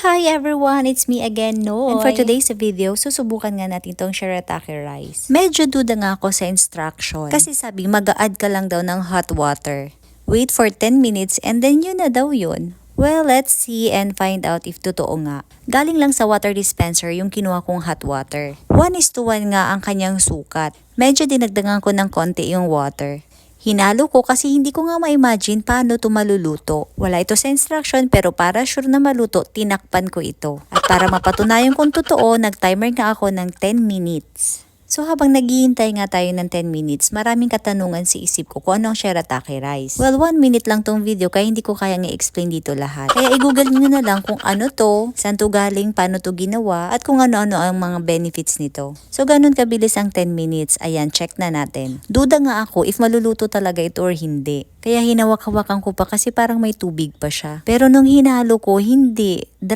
Hi everyone! It's me again, Noy. And for today's video, susubukan nga natin tong shirataki rice. Medyo duda nga ako sa instruction. Kasi sabi, mag-a-add ka lang daw ng hot water. Wait for 10 minutes and then yun na daw yun. Well, let's see and find out if totoo nga. Galing lang sa water dispenser yung kinuha kong hot water. 1:1 nga ang kanyang sukat. Medyo dinagdagan ko ng konti yung water. Hinalo ko kasi hindi ko nga ma-imagine paano ito maluluto. Wala ito sa instruction pero para sure na maluto, tinakpan ko ito. At para mapatunayan kung totoo, nag-timer nga ako ng 10 minutes. So habang naghihintay nga tayo ng 10 minutes, maraming katanungan sa isip ko kung ano ang shirataki rice. Well, 1 minute lang tong video kaya hindi ko kayang i-explain dito lahat. Kaya i-google nyo na lang kung ano to, saan to galing, paano to ginawa, at kung ano-ano ang mga benefits nito. So ganun kabilis ang 10 minutes. Ayan, check na natin. Duda nga ako if maluluto talaga ito or hindi. Kaya hinawak-hawakan ko pa kasi parang may tubig pa siya. Pero nung hinalo ko, hindi. Dry